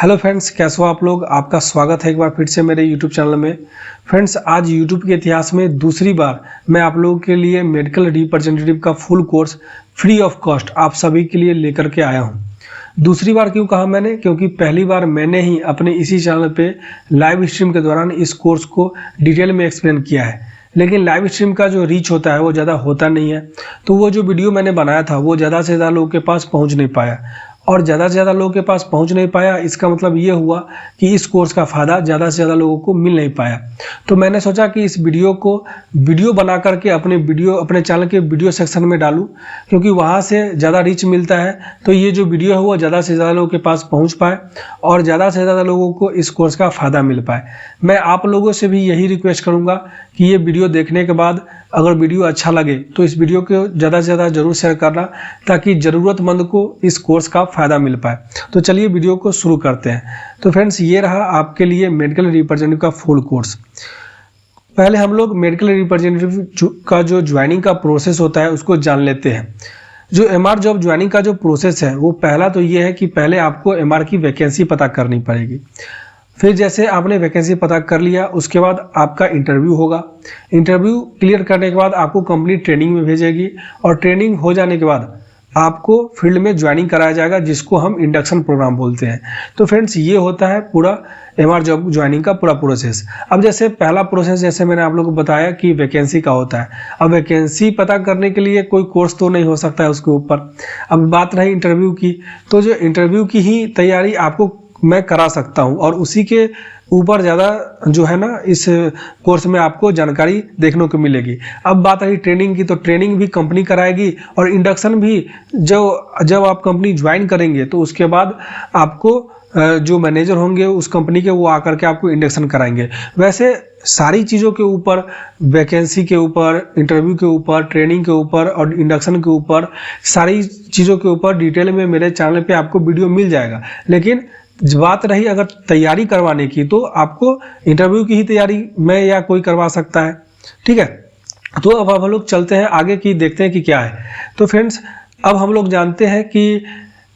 Hello friends, कैसे हो आप लोग। आपका स्वागत है एक बार फिर से मेरे यूट्यूब चैनल में। फ्रेंड्स, आज यूट्यूब के इतिहास में दूसरी बार मैं आप लोगों के लिए मेडिकल रिप्रेजेंटेटिव का full course free of cost आप सभी के लिए लेकर के आया हूं। दूसरी बार क्यों कहा मैंने, क्योंकि पहली बार मैंने ही अपने इसी चैनल पे लाइव स्ट्रीम के दौरान इस कोर्स को डिटेल में एक्सप्लेन किया है, लेकिन लाइव स्ट्रीम का जो रीच होता है वो ज़्यादा होता नहीं है। तो वो जो वीडियो मैंने बनाया था वो ज़्यादा से ज़्यादा लोगों के पास पहुँच नहीं पाया, और ज़्यादा से ज़्यादा लोगों के पास पहुंच नहीं पाया। इसका मतलब ये हुआ कि इस कोर्स का फ़ायदा ज़्यादा से ज़्यादा लोगों को मिल नहीं पाया। तो मैंने सोचा कि इस वीडियो को वीडियो बना करके अपने चैनल के वीडियो सेक्शन में डालूं, क्योंकि वहाँ से ज़्यादा रीच मिलता है। तो ये जो वीडियो है वो ज़्यादा से ज़्यादा लोगों के पास पहुँच पाए और ज़्यादा से ज़्यादा लोगों को इस कोर्स का फ़ायदा मिल पाए। मैं आप लोगों से भी यही रिक्वेस्ट करूँगा कि ये वीडियो देखने के बाद अगर वीडियो अच्छा लगे तो इस वीडियो को ज़्यादा से ज़्यादा जरूर शेयर करना, ताकि ज़रूरतमंद को इस कोर्स का फ़ायदा मिल पाए। तो चलिए वीडियो को शुरू करते हैं। तो फ्रेंड्स, ये रहा आपके लिए मेडिकल रिप्रेजेंटेटिव का फुल कोर्स। पहले हम लोग मेडिकल रिप्रेजेंटेटिव का जो ज्वाइनिंग का प्रोसेस होता है उसको जान लेते हैं। जो एमआर जॉब ज्वाइनिंग का जो प्रोसेस है वो पहला तो ये है कि पहले आपको एमआर की वैकेंसी पता करनी पड़ेगी। फिर जैसे आपने वैकेंसी पता कर लिया, उसके बाद आपका इंटरव्यू होगा। इंटरव्यू क्लियर करने के बाद आपको कंपनी ट्रेनिंग में भेजेगी, और ट्रेनिंग हो जाने के बाद आपको फील्ड में ज्वाइनिंग कराया जाएगा, जिसको हम इंडक्शन प्रोग्राम बोलते हैं। तो फ्रेंड्स, ये होता है पूरा एमआर जॉब ज्वाइनिंग का पूरा प्रोसेस। अब जैसे पहला प्रोसेस जैसे मैंने आप लोगों को बताया कि वैकेंसी का होता है। अब वैकेंसी पता करने के लिए कोई कोर्स तो नहीं हो सकता है उसके ऊपर। अब बात रही इंटरव्यू की, तो जो इंटरव्यू की ही तैयारी आपको मैं करा सकता हूं, और उसी के ऊपर ज़्यादा जो है ना इस कोर्स में आपको जानकारी देखने को मिलेगी। अब बात रही ट्रेनिंग की, तो ट्रेनिंग भी कंपनी कराएगी, और इंडक्शन भी जब आप कंपनी ज्वाइन करेंगे तो उसके बाद आपको जो मैनेजर होंगे उस कंपनी के, वो आकर के आपको इंडक्शन कराएंगे। वैसे सारी चीज़ों के ऊपर, वैकेंसी के ऊपर, इंटरव्यू के ऊपर, ट्रेनिंग के ऊपर और इंडक्शन के ऊपर, सारी चीज़ों के ऊपर डिटेल में मेरे चैनल पे आपको वीडियो मिल जाएगा। लेकिन बात रही अगर तैयारी करवाने की, तो आपको इंटरव्यू की ही तैयारी मैं या कोई करवा सकता है। ठीक है, तो अब हम लोग चलते हैं आगे की, देखते हैं कि क्या है। तो फ्रेंड्स, अब हम लोग जानते हैं कि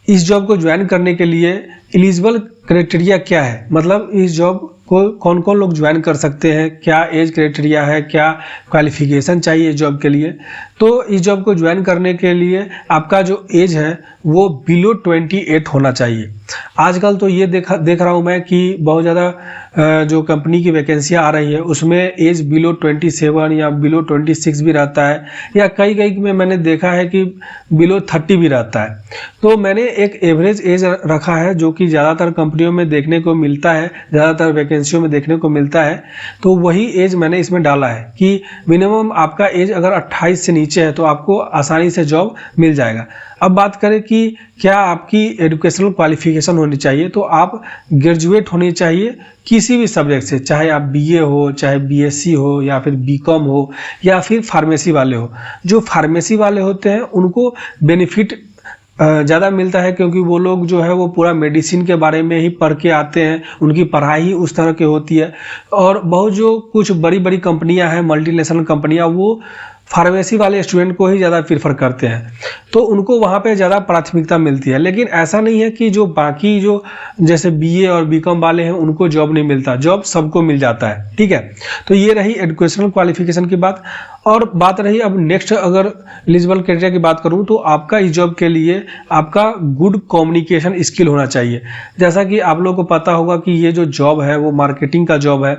इस जॉब को ज्वाइन करने के लिए एलिजिबल क्राइटेरिया क्या है, मतलब इस जॉब को कौन कौन लोग ज्वाइन कर सकते हैं, क्या एज क्राइटेरिया है, क्या क्वालिफिकेशन चाहिए जॉब के लिए। तो इस जॉब को ज्वाइन करने के लिए आपका जो एज है वो बिलो 28 होना चाहिए। आजकल तो ये देख रहा हूँ मैं कि बहुत ज़्यादा जो कंपनी की वैकेंसियाँ आ रही है उसमें एज बिलो 27 या बिलो 26 भी रहता है, या कई में मैंने देखा है कि बिलो 30 भी रहता है। तो मैंने एक एवरेज एज रखा है जो कि ज़्यादातर कंपनियों में देखने को मिलता है, ज़्यादातर वैकेंसियों में देखने को मिलता है। तो वही एज मैंने इसमें डाला है कि मिनिमम आपका एज अगर 28 से नीचे है तो आपको आसानी से जॉब मिल जाएगा। अब बात करें कि क्या आपकी एजुकेशनल क्वालिफिकेशन होनी चाहिए, तो आप ग्रेजुएट होनी चाहिए किसी भी सब्जेक्ट से, चाहे आप बीए हो, चाहे बीएससी हो, या फिर बीकॉम हो, या फिर फार्मेसी वाले हो। जो फार्मेसी वाले होते हैं उनको बेनिफिट ज़्यादा मिलता है, क्योंकि वो लोग जो है वो पूरा मेडिसिन के बारे में ही पढ़ के आते हैं, उनकी पढ़ाई ही उस तरह की होती है। और बहुत जो कुछ बड़ी बड़ी कंपनियां हैं, मल्टीनेशनल कंपनियां, वो फार्मेसी वाले स्टूडेंट को ही ज़्यादा प्रीफर करते हैं, तो उनको वहाँ पे ज़्यादा प्राथमिकता मिलती है। लेकिन ऐसा नहीं है कि जो बाकी जो जैसे बीए और बीकॉम वाले हैं उनको जॉब नहीं मिलता, जॉब सबको मिल जाता है। ठीक है, तो ये रही एजुकेशनल क्वालिफिकेशन की बात। और बात रही अब नेक्स्ट, अगर एलिजिबल क्राइटेरिया की बात करूँ, तो आपका इस जॉब के लिए आपका गुड कम्युनिकेशन स्किल होना चाहिए। जैसा कि आप लोगों को पता होगा कि ये जो जॉब है वो मार्केटिंग का जॉब है,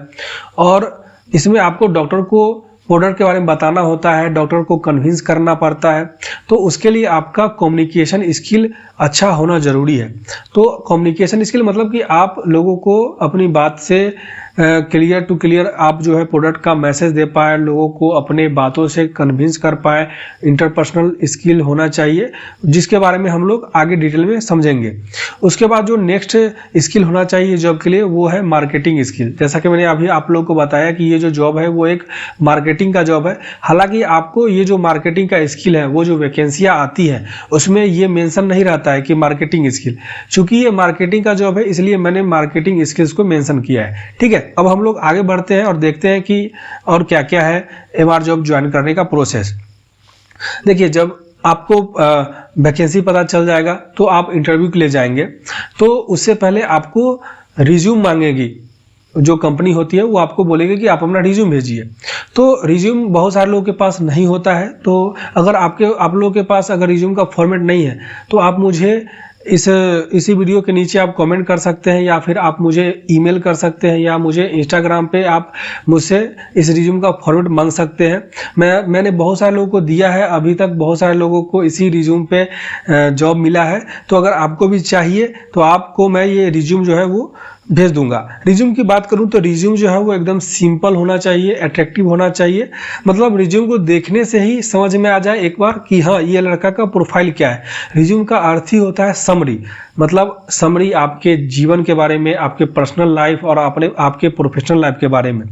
और इसमें आपको डॉक्टर को प्रोडक्ट के बारे में बताना होता है, डॉक्टर को कन्विंस करना पड़ता है। तो उसके लिए आपका कम्युनिकेशन स्किल अच्छा होना ज़रूरी है। तो कम्युनिकेशन स्किल मतलब कि आप लोगों को अपनी बात से क्लियर टू क्लियर आप जो है प्रोडक्ट का मैसेज दे पाए, लोगों को अपने बातों से कन्विंस कर पाए। इंटरपर्सनल स्किल होना चाहिए, जिसके बारे में हम लोग आगे डिटेल में समझेंगे। उसके बाद जो नेक्स्ट स्किल होना चाहिए जॉब के लिए वो है मार्केटिंग स्किल। जैसा कि मैंने अभी आप लोगों को बताया कि ये जो जॉब है वो एक मार्केटिंग का जॉब है। हालांकि आपको ये जो मार्केटिंग का स्किल है, वो जो वैकेंसियाँ आती है उसमें ये मेंशन नहीं रहता है कि मार्केटिंग स्किल। चूंकि ये मार्केटिंग का जॉब है इसलिए मैंने मार्केटिंग स्किल्स को मेंशन किया है। ठीक है, अब हम लोग आगे बढ़ते हैं और देखते हैं कि और क्या क्या है एमआर जॉब ज्वाइन करने का प्रोसेस। देखिए, जब आपको वैकेंसी पता चल जाएगा तो आप इंटरव्यू के लिए जाएंगे। तो उससे पहले आपको रिज्यूम मांगेगी, जो कंपनी होती है वो आपको बोलेगी कि आप अपना रिज्यूम भेजिए। तो रिज्यूम बहुत सारे लोगों के पास नहीं होता है, तो अगर आप लोगों के पास अगर रिज्यूम का फॉर्मेट नहीं है तो आप मुझे इसी वीडियो के नीचे आप कमेंट कर सकते हैं, या फिर आप मुझे ईमेल कर सकते हैं, या मुझे इंस्टाग्राम पे आप मुझसे इस रिज्यूम का फॉर्मेट मांग सकते हैं। मैंने बहुत सारे लोगों को दिया है, अभी तक बहुत सारे लोगों को इसी रिज्यूम पे जॉब मिला है। तो अगर आपको भी चाहिए तो आपको मैं ये रिज्यूम जो है वो भेज दूंगा। रिज्यूम की बात करूं तो रिज्यूम जो है वो एकदम सिंपल होना चाहिए, अट्रैक्टिव होना चाहिए। मतलब रिज्यूम को देखने से ही समझ में आ जाए एक बार कि हाँ ये लड़का का प्रोफाइल क्या है। रिज्यूम का अर्थ ही होता है समरी, मतलब समरी आपके जीवन के बारे में, आपके पर्सनल लाइफ और आपके प्रोफेशनल लाइफ के बारे में।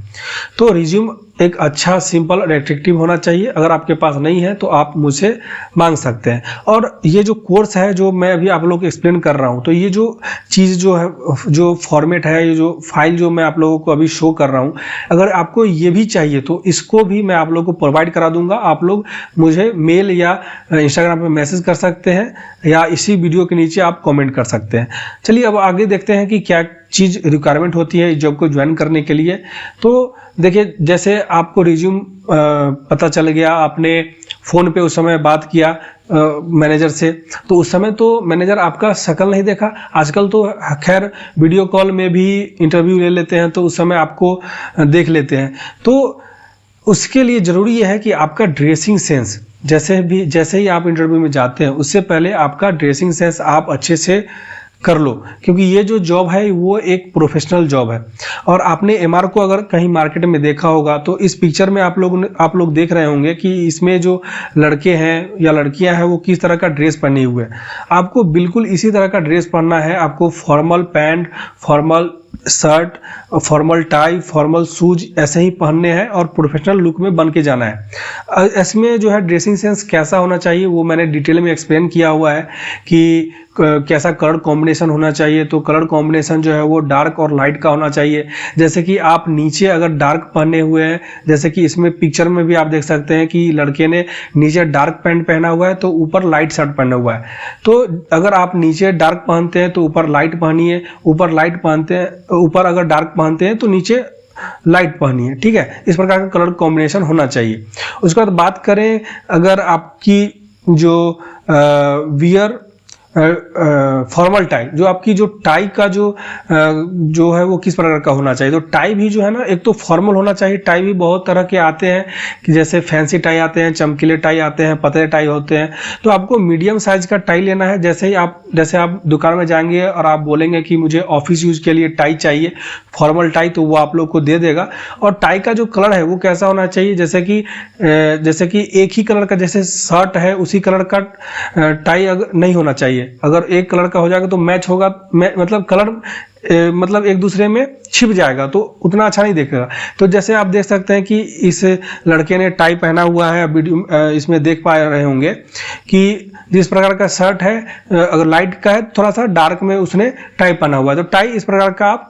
तो रिज्यूम एक अच्छा सिंपल और अट्रैक्टिव होना चाहिए। अगर आपके पास नहीं है तो आप मुझसे मांग सकते हैं। और ये जो कोर्स है जो मैं अभी आप लोगों को एक्सप्लेन कर रहा हूँ, तो ये जो चीज़ जो है, जो फॉर्मेट है, ये जो फाइल जो मैं आप लोगों को अभी शो कर रहा हूँ, अगर आपको ये भी चाहिए तो इसको भी मैं आप लोगों को प्रोवाइड करा दूंगा। आप लोग मुझे मेल या इंस्टाग्राम पे मैसेज कर सकते हैं, या इसी वीडियो के नीचे आप कमेंट कर सकते हैं। चलिए अब आगे देखते हैं कि क्या चीज़ रिक्वायरमेंट होती है इस जॉब को ज्वाइन करने के लिए। तो देखिए, जैसे आपको रिज्यूम पता चल गया, आपने फ़ोन पे उस समय बात किया मैनेजर से, तो उस समय तो मैनेजर आपका शक्ल नहीं देखा। आजकल तो खैर वीडियो कॉल में भी इंटरव्यू ले लेते हैं, तो उस समय आपको देख लेते हैं। तो उसके लिए ज़रूरी यह है कि आपका ड्रेसिंग सेंस, जैसे ही आप इंटरव्यू में जाते हैं उससे पहले आपका ड्रेसिंग सेंस आप अच्छे से कर लो, क्योंकि ये जो जॉब है वो एक प्रोफेशनल जॉब है। और आपने एमआर को अगर कहीं मार्केट में देखा होगा तो इस पिक्चर में आप लोग देख रहे होंगे कि इसमें जो लड़के हैं या लड़कियां हैं वो किस तरह का ड्रेस पहने हुए हैं। आपको बिल्कुल इसी तरह का ड्रेस पहनना है। आपको formal pant, formal shirt, formal tie, formal shoes ऐसे ही पहनने हैं और प्रोफेशनल लुक में बन के जाना है। इसमें जो है ड्रेसिंग सेंस कैसा होना चाहिए वो मैंने डिटेल में एक्सप्लेन किया हुआ है कि कैसा कलर कॉम्बिनेशन होना चाहिए। तो कलर कॉम्बिनेशन जो है वो डार्क और लाइट का होना चाहिए। जैसे कि आप नीचे अगर डार्क पहने हुए हैं, जैसे कि इसमें पिक्चर में भी आप देख सकते हैं कि लड़के ने नीचे डार्क पैंट पहना हुआ है तो ऊपर लाइट शर्ट पहना हुआ है। तो अगर आप नीचे डार्क पहनते हैं तो ऊपर लाइट पहनिए, ऊपर लाइट पहनते हैं, ऊपर अगर डार्क पहनते हैं तो नीचे लाइट पहनिए। ठीक है, इस प्रकार का कलर कॉम्बिनेशन होना चाहिए। उसके बाद बात करें अगर आपकी जो वियर फॉर्मल टाई, जो आपकी जो टाई का जो है वो किस प्रकार का होना चाहिए। तो टाई भी जो है ना, एक तो फॉर्मल होना चाहिए। टाई भी बहुत तरह के आते हैं कि जैसे फैंसी टाई आते हैं, चमकीले टाई आते हैं, पतले टाई होते हैं। तो आपको मीडियम साइज का टाई लेना है। जैसे आप दुकान में जाएंगे और आप बोलेंगे कि मुझे ऑफिस यूज के लिए टाई चाहिए, फॉर्मल टाई, तो वो आप लोग को दे देगा। और टाई का जो कलर है वो कैसा होना चाहिए, जैसे कि एक ही कलर का, जैसे शर्ट है उसी कलर का टाई अगर नहीं होना चाहिए। अगर एक कलर का हो जाएगा तो मैच होगा, मतलब कलर मतलब एक दूसरे में छिप जाएगा तो उतना अच्छा नहीं दिखेगा। तो जैसे आप देख सकते हैं कि इस लड़के ने टाई पहना हुआ है, वीडियो इसमें देख पा रहे होंगे कि जिस प्रकार का शर्ट है अगर लाइट का है, थोड़ा सा डार्क में उसने टाई पहना हुआ है। तो टाई इस प्रकार का आप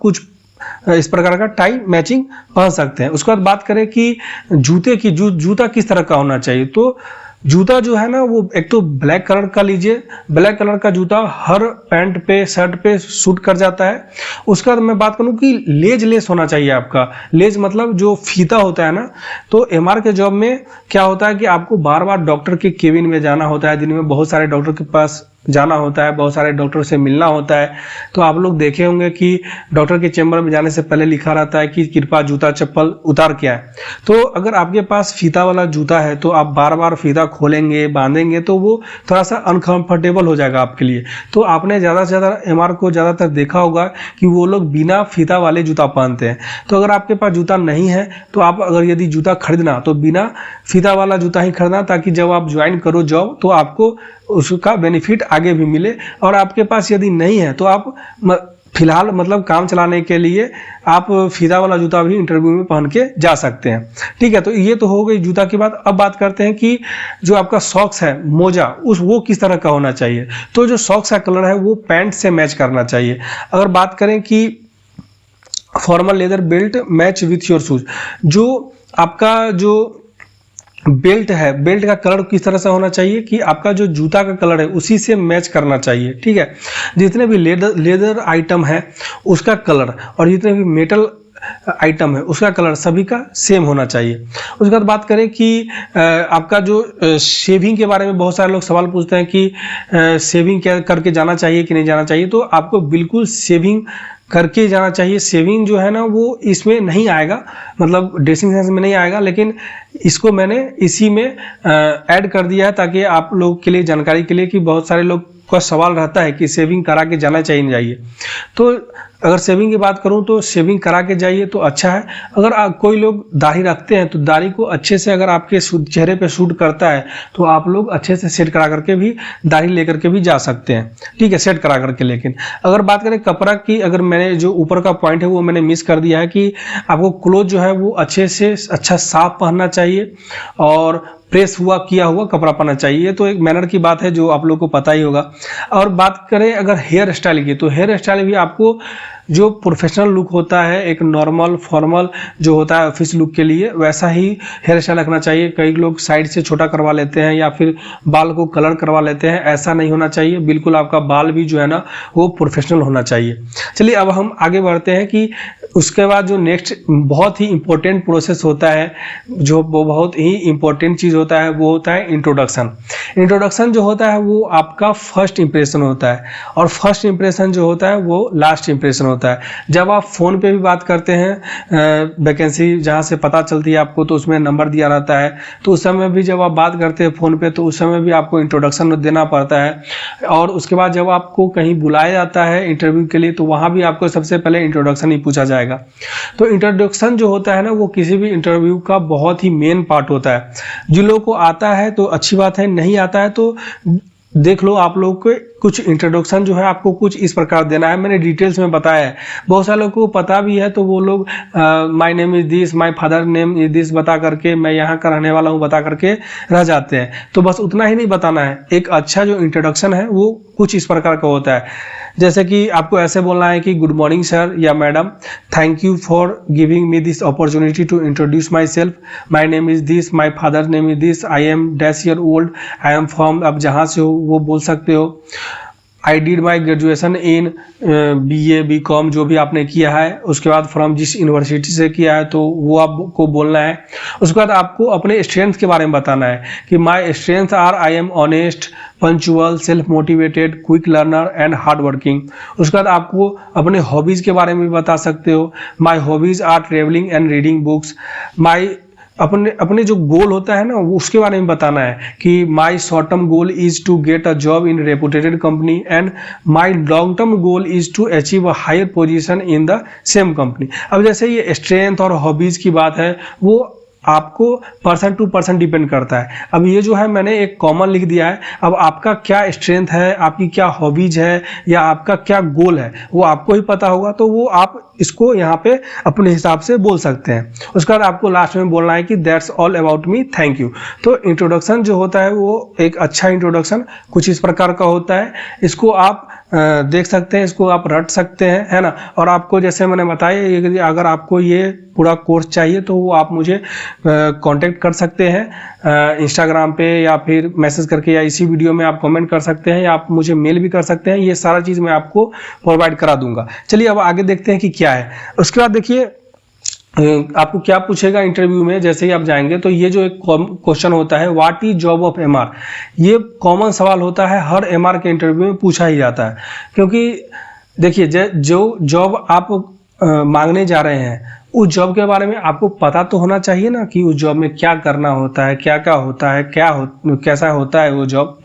इस प्रकार का टाई मैचिंग पहन सकते हैं। उसके बाद बात करें कि जूता किस तरह का होना चाहिए। तो जूता जो है ना वो एक तो ब्लैक कलर का लीजिए। ब्लैक कलर का जूता हर पैंट पे, शर्ट पे सूट कर जाता है। उसका मैं बात करूं कि लेस होना चाहिए आपका। लेज मतलब जो फीता होता है ना, तो एमआर के जॉब में क्या होता है कि आपको बार बार डॉक्टर के केबिन में जाना होता है। दिन में बहुत सारे डॉक्टर के पास जाना होता है, बहुत सारे डॉक्टर से मिलना होता है। तो आप लोग देखे होंगे कि डॉक्टर के चैम्बर में जाने से पहले लिखा रहता है कि कृपया जूता चप्पल उतार के आए। तो अगर आपके पास फीता वाला जूता है तो आप बार बार फीता खोलेंगे, बांधेंगे तो वो थोड़ा सा अनकंफर्टेबल हो जाएगा आपके लिए। तो आपने ज़्यादा से ज़्यादा एमआर को ज़्यादातर देखा होगा कि वो लोग बिना फीता वाले जूता पहनते हैं। तो अगर आपके पास जूता नहीं है तो आप अगर यदि जूता खरीदना तो बिना फीता वाला जूता ही खरीदना, ताकि जब आप ज्वाइन करो जॉब तो आपको उसका बेनिफिट आगे भी मिले। और आपके पास यदि नहीं है तो आप फिलहाल मतलब काम चलाने के लिए आप फीता वाला जूता भी इंटरव्यू में पहन के जा सकते हैं। ठीक है, तो ये तो हो गई जूता की बात। अब बात करते हैं कि जो आपका सॉक्स है, मोजा, वो किस तरह का होना चाहिए। तो जो सॉक्स का कलर है वो पैंट से मैच करना चाहिए। अगर बात करें कि formal leather belt match with your shoes, जो आपका जो बेल्ट है, बेल्ट का कलर किस तरह से होना चाहिए कि आपका जो जूता का कलर है उसी से मैच करना चाहिए। ठीक है, जितने भी लेदर आइटम है उसका कलर और जितने भी मेटल आइटम है उसका कलर सभी का सेम होना चाहिए। उसके बाद बात करें कि आपका जो शेविंग के बारे में बहुत सारे लोग सवाल पूछते हैं कि शेविंग क्या करके जाना चाहिए कि नहीं जाना चाहिए। तो आपको बिल्कुल शेविंग करके जाना चाहिए। शेविंग जो है ना वो इसमें नहीं आएगा, मतलब ड्रेसिंग सेंस में नहीं आएगा, लेकिन इसको मैंने इसी में ऐड कर दिया है ताकि आप लोग के लिए जानकारी के लिए कि बहुत सारे लोग का सवाल रहता है कि शेविंग करा के जाना चाहिए नहीं जाइए। तो अगर शेविंग की बात करूं तो शेविंग करा के जाइए तो अच्छा है। अगर कोई लोग दाढ़ी रखते हैं तो दाढ़ी को अच्छे से अगर आपके चेहरे पे सूट करता है तो आप लोग अच्छे से सेट करा करके भी दाढ़ी लेकर के भी जा सकते हैं। ठीक है, सेट करा करके। लेकिन अगर बात करें कपड़ा की, अगर मैंने जो ऊपर का पॉइंट है वो मैंने मिस कर दिया है कि आपको क्लोथ जो है वो अच्छे से अच्छा साफ पहनना चाहिए और प्रेस हुआ किया हुआ कपड़ा पहनना चाहिए। ये तो एक मैनर की बात है जो आप लोग को पता ही होगा। और बात करें अगर हेयर स्टाइल की, तो हेयर स्टाइल भी आपको जो प्रोफेशनल लुक होता है, एक नॉर्मल फॉर्मल जो होता है ऑफिस लुक के लिए, वैसा ही हेयर स्टाइल रखना चाहिए। कई लोग साइड से छोटा करवा लेते हैं या फिर बाल को कलर करवा लेते हैं, ऐसा नहीं होना चाहिए। बिल्कुल आपका बाल भी जो है ना वो प्रोफेशनल होना चाहिए। चलिए अब हम आगे बढ़ते हैं कि उसके बाद जो नेक्स्ट बहुत ही इंपॉर्टेंट प्रोसेस होता है, जो बहुत ही इंपॉर्टेंट चीज़ होता है, वो होता है इंट्रोडक्शन। इंट्रोडक्शन जो होता है वो आपका फर्स्ट इंप्रेशन होता है और फर्स्ट इंप्रेशन जो होता है वो लास्ट इंप्रेशन होता है। जब आप फ़ोन पे भी बात करते हैं, वैकेंसी जहाँ से पता चलती है आपको तो उसमें नंबर दिया रहता है, तो उस समय भी जब आप बात करते हैं फ़ोन पे तो उस समय भी आपको इंट्रोडक्शन देना पड़ता है। और उसके बाद जब आपको कहीं बुलाया जाता है इंटरव्यू के लिए तो वहाँ भी आपको सबसे पहले इंट्रोडक्शन ही पूछा जाएगा। तो इंट्रोडक्शन जो होता है ना वो किसी भी इंटरव्यू का बहुत ही मेन पार्ट होता है। जिन लोगों को आता है तो अच्छी बात है, नहीं आता है तो देख लो आप लोग को कुछ इंट्रोडक्शन जो है आपको कुछ इस प्रकार देना है। मैंने डिटेल्स में बताया है, बहुत सारे लोगों को पता भी है तो वो लोग my name is this, my father name is this बता करके, मैं यहाँ का रहने वाला हूँ बता करके रह जाते हैं। तो बस उतना ही नहीं बताना है, एक अच्छा जो इंट्रोडक्शन है वो कुछ इस प्रकार का होता है। जैसे कि आपको ऐसे बोलना है कि गुड मॉर्निंग सर या madam, thank you for giving me this opportunity to introduce myself, my name is this, my father name is this, I am dash year old, I am from, अब जहाँ से हो वो बोल सकते हो। I did my graduation in BA BCom जो भी आपने किया है, उसके बाद फ्रॉम जिस यूनिवर्सिटी से किया है तो वो आपको बोलना है। उसके बाद आपको अपने स्ट्रेंथ के बारे में बताना है कि my strength are I am honest, punctual, self motivated, quick learner and hard working. उसके बाद आपको अपने हॉबीज़ के बारे में भी बता सकते हो। My hobbies are travelling and reading books. My अपने जो गोल होता है ना उसके बारे में बताना है कि my short term goal is to get a job in reputed company and my long term goal is to achieve a higher position in the same company. अब जैसे ये स्ट्रेंथ और हॉबीज की बात है वो आपको पर्सन टू पर्सन डिपेंड करता है। अब ये जो है मैंने एक कॉमन लिख दिया है। अब आपका क्या स्ट्रेंथ है, आपकी क्या हॉबीज है या आपका क्या गोल है वो आपको ही पता होगा, तो वो आप इसको यहाँ पे अपने हिसाब से बोल सकते हैं। उसके बाद आपको लास्ट में बोलना है कि that's all about me, thank you. तो इंट्रोडक्शन जो होता है वो एक अच्छा इंट्रोडक्शन कुछ इस प्रकार का होता है। इसको आप देख सकते हैं, इसको आप रट सकते हैं, है ना। और आपको जैसे मैंने बताया अगर आपको ये पूरा कोर्स चाहिए तो वो आप मुझे कांटेक्ट कर सकते हैं इंस्टाग्राम पे या फिर मैसेज करके, या इसी वीडियो में आप कमेंट कर सकते हैं या आप मुझे मेल भी कर सकते हैं। ये सारा चीज़ मैं आपको प्रोवाइड करा दूंगा। चलिए अब आगे देखते हैं कि क्या है। उसके बाद देखिए आपको क्या पूछेगा इंटरव्यू में। जैसे ही आप जाएंगे तो ये जो एक क्वेश्चन होता है what is job of MR, ये कॉमन सवाल होता है, हर MR के इंटरव्यू में पूछा ही जाता है। क्योंकि देखिए जो जॉब आप मांगने जा रहे हैं उस जॉब के बारे में आपको पता तो होना चाहिए ना कि उस जॉब में क्या करना होता है, क्या क्या होता है, कैसा होता है वो जॉब,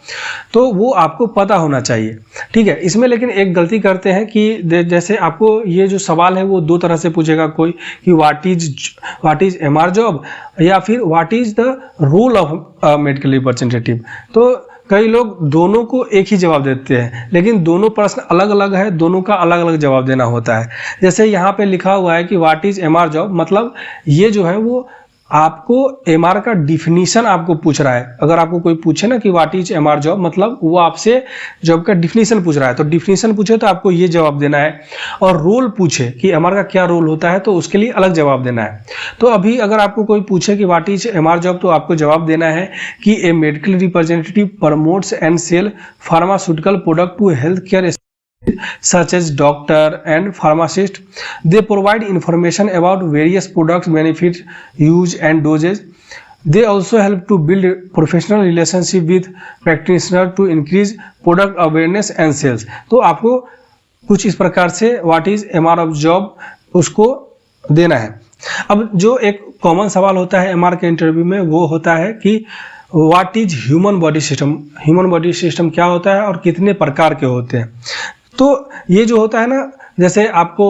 तो वो आपको पता होना चाहिए। ठीक है, इसमें लेकिन एक गलती करते हैं कि जैसे आपको ये जो सवाल है वो दो तरह से पूछेगा कोई कि व्हाट इज MR जॉब या फिर what is the role of medical representative. तो कई लोग दोनों को एक ही जवाब देते हैं, लेकिन दोनों प्रश्न अलग अलग है, दोनों का अलग अलग जवाब देना होता है। जैसे यहाँ पे लिखा हुआ है कि व्हाट इज MR जॉब, मतलब ये जो है वो आपको एमआर का डिफिनीशन आपको पूछ रहा है। अगर आपको कोई पूछे ना कि व्हाट इज एमआर जॉब, मतलब वो आपसे जॉब का डिफिनीशन पूछ रहा है, तो डिफिनीशन पूछे तो आपको ये जवाब देना है। और रोल पूछे कि एमआर का क्या रोल होता है, तो उसके लिए अलग जवाब देना है। तो अभी अगर आपको कोई पूछे कि व्हाट इज एमआर जॉब, तो आपको जवाब देना है कि a medical representative promotes and sell pharmaceutical product to health care such as doctor and pharmacist. They provide information about various products, benefits, use and dosage. They also help to build professional relationship with practitioner to increase product awareness and sales. तो आपको कुछ इस प्रकार से what is MR of job उसको देना है। अब जो एक कॉमन सवाल होता है MR के इंटरव्यू में, वो होता है कि what is human body system. Human body system क्या होता है और कितने प्रकार के होते हैं। तो ये जो होता है ना, जैसे आपको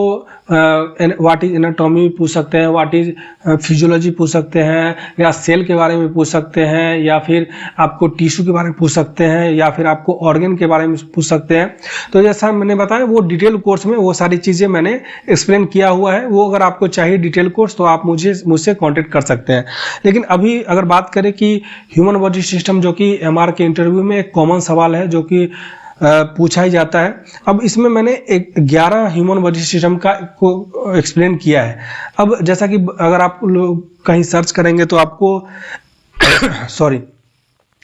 व्हाट इज एनाटॉमी पूछ सकते हैं, व्हाट इज फिजियोलॉजी पूछ सकते हैं, या सेल के बारे में पूछ सकते हैं, या फिर आपको टिश्यू के बारे में पूछ सकते हैं, या फिर आपको ऑर्गन के बारे में पूछ सकते हैं। तो जैसा मैंने बताया, वो डिटेल कोर्स में वो सारी चीज़ें मैंने एक्सप्लेन किया हुआ है। वो अगर आपको चाहिए डिटेल कोर्स तो आप मुझसे कॉन्टेक्ट कर सकते हैं। लेकिन अभी अगर बात करें कि ह्यूमन बॉडी सिस्टम, जो कि एमआर के इंटरव्यू में एक कॉमन सवाल है जो कि पूछा ही जाता है। अब इसमें मैंने 11 ह्यूमन बॉडी सिस्टम का को एक्सप्लेन किया है। अब जैसा कि अगर आप लोग कहीं सर्च करेंगे तो आपको सॉरी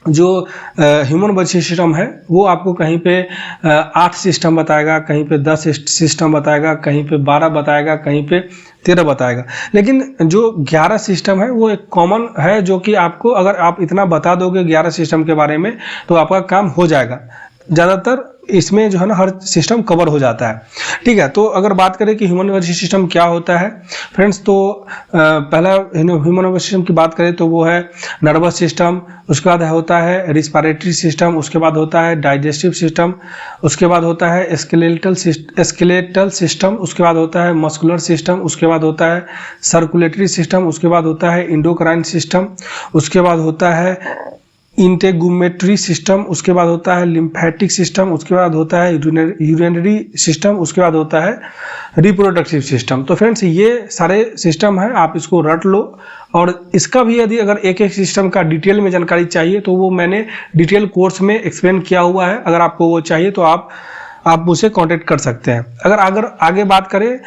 जो ह्यूमन बॉडी सिस्टम है वो आपको कहीं पे 8 सिस्टम बताएगा, कहीं पे 10 सिस्टम बताएगा, कहीं पे 12 बताएगा, कहीं पे 13 बताएगा। लेकिन जो 11 सिस्टम है वो एक कॉमन है, जो कि आपको अगर आप इतना बता दोगे 11 सिस्टम के बारे में तो आपका काम हो जाएगा। ज़्यादातर इसमें जो है ना हर सिस्टम कवर हो जाता है। ठीक है, तो अगर बात करें कि ह्यूमन बॉडी सिस्टम क्या होता है फ्रेंड्स, तो पहला ह्यूमन बॉडी सिस्टम की बात करें तो वो है नर्वस सिस्टम, उसके बाद होता है रिस्पिरेटरी सिस्टम, उसके बाद होता है डाइजेस्टिव सिस्टम, उसके बाद होता है स्केलेटल सिस्टम, उसके बाद होता है मस्कुलर सिस्टम, उसके बाद होता है सर्कुलेटरी सिस्टम, उसके बाद होता है इंडोक्राइन सिस्टम, उसके बाद होता है इंटेगुमेट्री सिस्टम, उसके बाद होता है लिम्फेटिक सिस्टम, उसके बाद होता है यूरिनरी सिस्टम, उसके बाद होता है रिप्रोडक्टिव सिस्टम। तो फ्रेंड्स ये सारे सिस्टम हैं, आप इसको रट लो। और इसका भी यदि अगर एक एक सिस्टम का डिटेल में जानकारी चाहिए तो वो मैंने डिटेल कोर्स में एक्सप्लेन किया हुआ है। अगर आपको वो चाहिए तो आप मुझसे कांटेक्ट कर सकते हैं। अगर आगे बात करें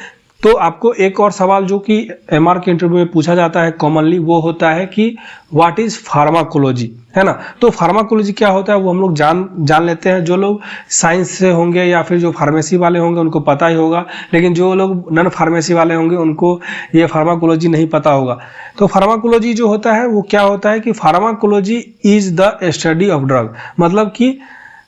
तो आपको एक और सवाल जो कि एमआर के इंटरव्यू में पूछा जाता है कॉमनली, वो होता है कि व्हाट इज फार्माकोलॉजी, है ना। तो फार्माकोलॉजी क्या होता है वो हम लोग जान लेते हैं। जो लोग साइंस से होंगे या फिर जो फार्मेसी वाले होंगे उनको पता ही होगा, लेकिन जो लोग नॉन फार्मेसी वाले होंगे उनको ये फार्माकोलॉजी नहीं पता होगा। तो फार्माकोलॉजी जो होता है वो क्या होता है कि pharmacology is the study of drug, मतलब कि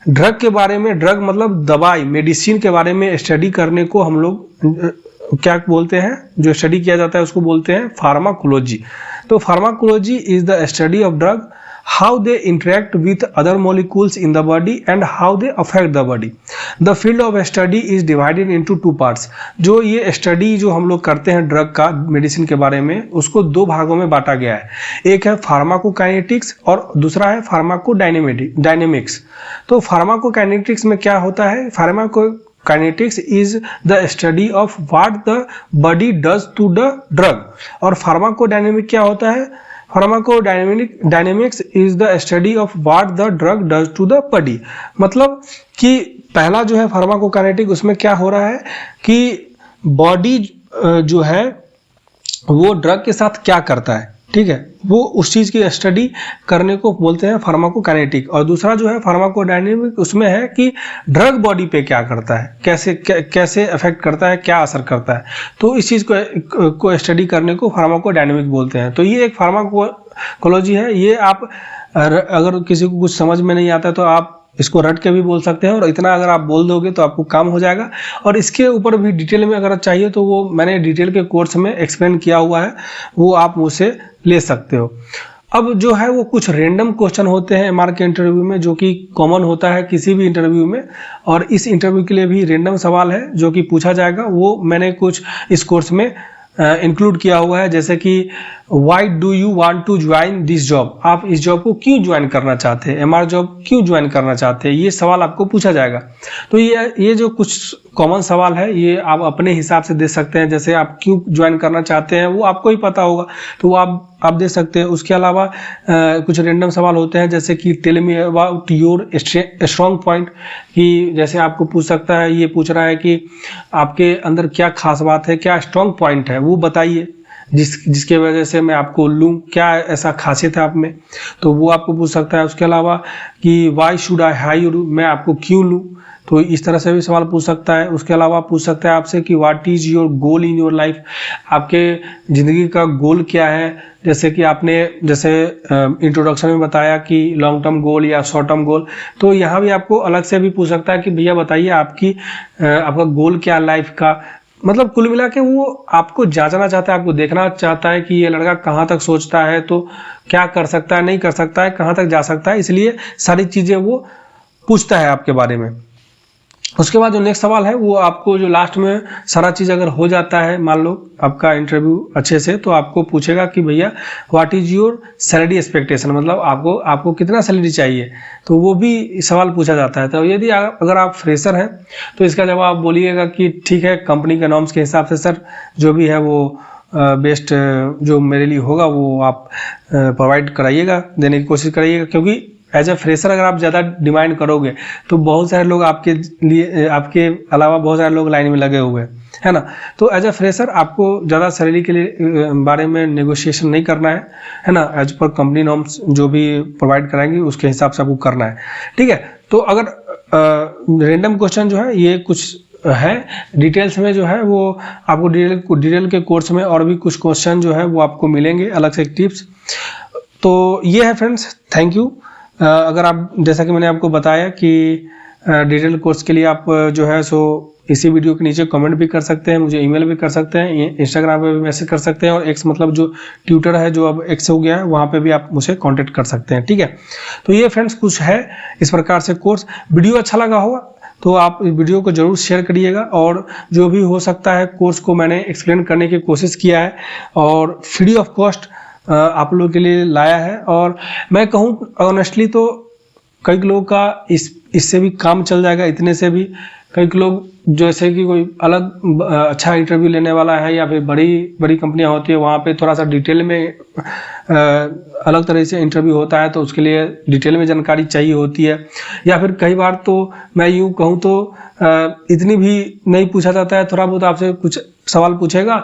ड्रग के बारे में, ड्रग मतलब दवाई, मेडिसिन के बारे में स्टडी करने को हम लोग क्या बोलते हैं, जो स्टडी किया जाता है उसको बोलते हैं फार्माकोलॉजी। तो pharmacology is the study of drug, how they interact with other molecules in the body and how they affect the body. The field of study is divided into 2 parts. जो ये study जो हम लोग करते हैं drug का, medicine के बारे में, उसको 2 भागों में बांटा गया है। एक है फार्माकोकाइनेटिक्स और दूसरा है फार्माकोडायनेमिक्स। तो फार्माकोकाइनेटिक्स में क्या होता है, Kinetics is the study of what the body does to the drug। और फार्माकोडायनेमिक क्या होता है, pharmacodynamics is the study of what the drug does to the body. मतलब कि पहला जो है फार्माकोकाइनेटिक, उसमें क्या हो रहा है कि बॉडी जो है वो ड्रग के साथ क्या करता है, ठीक है, वो उस चीज़ की स्टडी करने को बोलते हैं फार्माकोकाइनेटिक। और दूसरा जो है फार्माकोडायनेमिक, उसमें है कि ड्रग बॉडी पे क्या करता है, कैसे अफेक्ट करता है, क्या असर करता है। तो इस चीज़ को स्टडी करने को फार्माकोडायनेमिक बोलते हैं। तो ये एक फार्माकोलॉजी है। ये आप अगर किसी को कुछ समझ में नहीं आता तो आप इसको रट के भी बोल सकते हैं, और इतना अगर आप बोल दोगे तो आपको काम हो जाएगा। और इसके ऊपर भी डिटेल में अगर चाहिए तो वो मैंने डिटेल के कोर्स में एक्सप्लेन किया हुआ है, वो आप मुझसे ले सकते हो। अब जो है वो कुछ रेंडम क्वेश्चन होते हैं एमआर के इंटरव्यू में, जो कि कॉमन होता है किसी भी इंटरव्यू में, और इस इंटरव्यू के लिए भी रेंडम सवाल है जो कि पूछा जाएगा। वो मैंने कुछ इस कोर्स में इंक्लूड किया हुआ है, जैसे कि why do you want to join this job, आप इस जॉब को क्यों ज्वाइन करना चाहते हैं, एमआर जॉब क्यों ज्वाइन करना चाहते हैं, ये सवाल आपको पूछा जाएगा। तो ये जो कुछ कॉमन सवाल है ये आप अपने हिसाब से दे सकते हैं। जैसे आप क्यों ज्वाइन करना चाहते हैं वो आपको ही पता होगा, तो वो आप आप दे सकते हैं। उसके अलावा कुछ रेंडम सवाल होते हैं, जैसे कि tell me about your strong point, कि जैसे आपको पूछ सकता है, ये पूछ रहा है कि आपके अंदर क्या खास बात है, क्या स्ट्रॉन्ग पॉइंट है वो बताइए, जिसके वजह से मैं आपको लूँ, क्या ऐसा खासियत है आप में, तो वो आपको पूछ सकता है। उसके अलावा कि why should I hire you, मैं आपको क्यों लूँ, तो इस तरह से भी सवाल पूछ सकता है। उसके अलावा पूछ सकता है आपसे कि what is your goal in your life, आपके ज़िंदगी का गोल क्या है, जैसे कि आपने जैसे इंट्रोडक्शन में बताया कि लॉन्ग टर्म गोल या शॉर्ट टर्म गोल, तो यहाँ भी आपको अलग से भी पूछ सकता है कि भैया बताइए आपका गोल क्या है लाइफ का। मतलब कुल मिला के वो आपको जांचना चाहता है, आपको देखना चाहता है कि ये लड़का कहाँ तक सोचता है, तो क्या कर सकता है, नहीं कर सकता है, कहाँ तक जा सकता है, इसलिए सारी चीज़ें वो पूछता है आपके बारे में। उसके बाद जो नेक्स्ट सवाल है वो आपको जो लास्ट में सारा चीज़ अगर हो जाता है, मान लो आपका इंटरव्यू अच्छे से, तो आपको पूछेगा कि भैया what is your salary expectation, मतलब आपको कितना सैलरी चाहिए, तो वो भी सवाल पूछा जाता है। तो यदि अगर आप फ्रेशर हैं तो इसका जवाब बोलिएगा कि ठीक है, कंपनी के नॉर्म्स के हिसाब से सर जो भी है वो बेस्ट जो मेरे लिए होगा वो आप प्रोवाइड कराइएगा, देने की कोशिश कराइएगा, क्योंकि एज ए फ्रेशर अगर आप ज़्यादा डिमांड करोगे तो बहुत सारे लोग आपके अलावा बहुत सारे लोग लाइन में लगे हुए हैं, है ना। तो एज ए फ्रेशर आपको ज़्यादा सैलरी के लिए बारे में नेगोशिएशन नहीं करना है ना, एज पर कंपनी नॉर्म्स जो भी प्रोवाइड कराएंगे उसके हिसाब से आपको करना है, ठीक है। तो अगर रेंडम क्वेश्चन जो है ये कुछ है, डिटेल्स में जो है वो आपको डिटेल के कोर्स में और भी कुछ क्वेश्चन जो है वो आपको मिलेंगे, अलग से टिप्स। तो ये है फ्रेंड्स, थैंक यू। अगर आप, जैसा कि मैंने आपको बताया कि डिटेल कोर्स के लिए आप जो है सो इसी वीडियो के नीचे कमेंट भी कर सकते हैं, मुझे ईमेल भी कर सकते हैं, इंस्टाग्राम पे भी मैसेज कर सकते हैं, और एक्स मतलब जो ट्विटर है जो अब एक्स हो गया है वहाँ पे भी आप मुझे कांटेक्ट कर सकते हैं, ठीक है। तो ये फ्रेंड्स कुछ है इस प्रकार से कोर्स। वीडियो अच्छा लगा होगा तो आप इस वीडियो को जरूर शेयर करिएगा, और जो भी हो सकता है कोर्स को मैंने एक्सप्लेन करने की कोशिश किया है और फ्री ऑफ कॉस्ट आप लोगों के लिए लाया है। और मैं कहूँ ऑनेस्टली तो कई लोगों का इससे भी काम चल जाएगा, इतने से भी कई लोग जैसे कि कोई अलग अच्छा इंटरव्यू लेने वाला है या फिर बड़ी कंपनियां होती है, वहाँ पे थोड़ा सा डिटेल में अलग तरह से इंटरव्यू होता है, तो उसके लिए डिटेल में जानकारी चाहिए होती है। या फिर कई बार तो मैं यूँ कहूँ तो इतनी भी नहीं पूछा जाता है, थोड़ा बहुत आपसे कुछ सवाल पूछेगा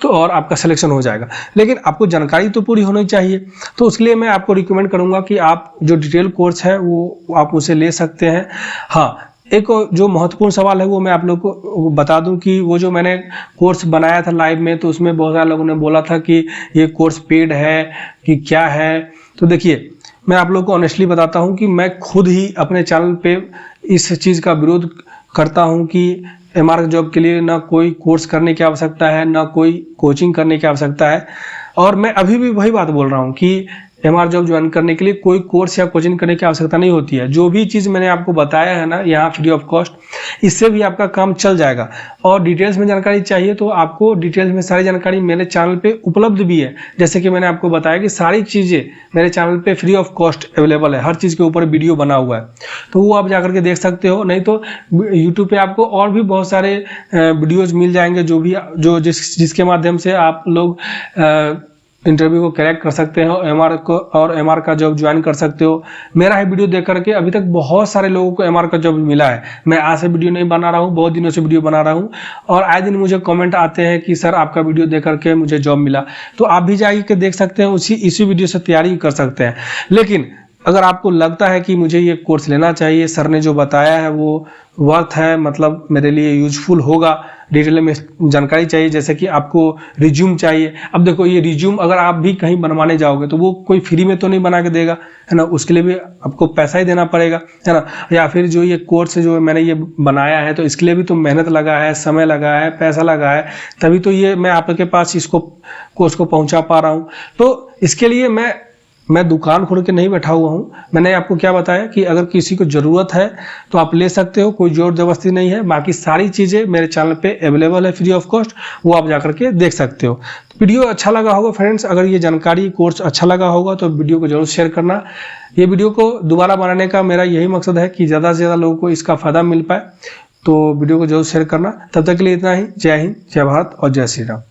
तो और आपका सिलेक्शन हो जाएगा, लेकिन आपको जानकारी तो पूरी होनी चाहिए। तो उसके लिए मैं आपको रिकमेंड करूँगा कि आप जो डिटेल कोर्स है वो आप उसे ले सकते हैं। हाँ, एक जो महत्वपूर्ण सवाल है वो मैं आप लोग को बता दूं कि वो जो मैंने कोर्स बनाया था लाइव में, तो उसमें बहुत सारे लोगों ने बोला था कि ये कोर्स पेड है कि क्या है। तो देखिए, मैं आप लोग को ऑनेस्टली बताता हूं कि मैं खुद ही अपने चैनल पे इस चीज़ का विरोध करता हूं कि एमआर जॉब के लिए ना कोई कोर्स करने की आवश्यकता है, ना कोई कोचिंग करने की आवश्यकता है। और मैं अभी भी वही बात बोल रहा हूँ कि एमआर जॉब ज्वाइन करने के लिए कोई कोर्स या कोचिंग करने की आवश्यकता नहीं होती है। जो भी चीज़ मैंने आपको बताया है ना यहाँ फ्री ऑफ कॉस्ट, इससे भी आपका काम चल जाएगा। और डिटेल्स में जानकारी चाहिए तो आपको डिटेल्स में सारी जानकारी मेरे चैनल पे उपलब्ध भी है। जैसे कि मैंने आपको बताया कि सारी चीज़ें मेरे चैनल पे फ्री ऑफ कॉस्ट अवेलेबल है, हर चीज़ के ऊपर वीडियो बना हुआ है, तो वो आप जाकर के देख सकते हो। नहीं तो यूट्यूब पे आपको और भी बहुत सारे वीडियोज़ मिल जाएंगे जिसके माध्यम से आप लोग इंटरव्यू को क्रैक कर सकते हो, एमआर का जॉब ज्वाइन कर सकते हो। मेरा ही वीडियो देख करके अभी तक बहुत सारे लोगों को एमआर का जॉब मिला है। मैं आज से वीडियो नहीं बना रहा हूँ, बहुत दिनों से वीडियो बना रहा हूँ, और आए दिन मुझे कमेंट आते हैं कि सर आपका वीडियो देख करके मुझे जॉब मिला। तो आप भी जाके देख सकते हैं, इसी वीडियो से तैयारी कर सकते हैं। लेकिन अगर आपको लगता है कि मुझे ये कोर्स लेना चाहिए, सर ने जो बताया है वो वर्थ है, मतलब मेरे लिए यूजफुल होगा, डिटेल में जानकारी चाहिए, जैसे कि आपको रिज्यूम चाहिए। अब देखो, ये रिज्यूम अगर आप भी कहीं बनवाने जाओगे तो वो कोई फ्री में तो नहीं बना के देगा, है ना, उसके लिए भी आपको पैसा ही देना पड़ेगा, है ना। या फिर जो ये कोर्स जो मैंने ये बनाया है तो इसके लिए भी तो मेहनत लगा है, समय लगा है, पैसा लगा है, तभी तो ये मैं आपके पास इसको कोर्स को पहुँचा पा रहा हूँ। तो इसके लिए मैं दुकान खोल के नहीं बैठा हुआ हूँ। मैंने आपको क्या बताया कि अगर किसी को ज़रूरत है तो आप ले सकते हो, कोई जोर जबरदस्ती नहीं है। बाकी सारी चीज़ें मेरे चैनल पे अवेलेबल है फ्री ऑफ कॉस्ट, वो आप जाकर के देख सकते हो। तो वीडियो अच्छा लगा होगा फ्रेंड्स, अगर ये जानकारी कोर्स अच्छा लगा होगा तो वीडियो को जरूर शेयर करना। ये वीडियो को दोबारा बनाने का मेरा यही मकसद है कि ज़्यादा से ज़्यादा लोगों को इसका फ़ायदा मिल पाए, तो वीडियो को जरूर शेयर करना। तब तक के लिए इतना ही। जय हिंद, जय भारत और जय श्री राम।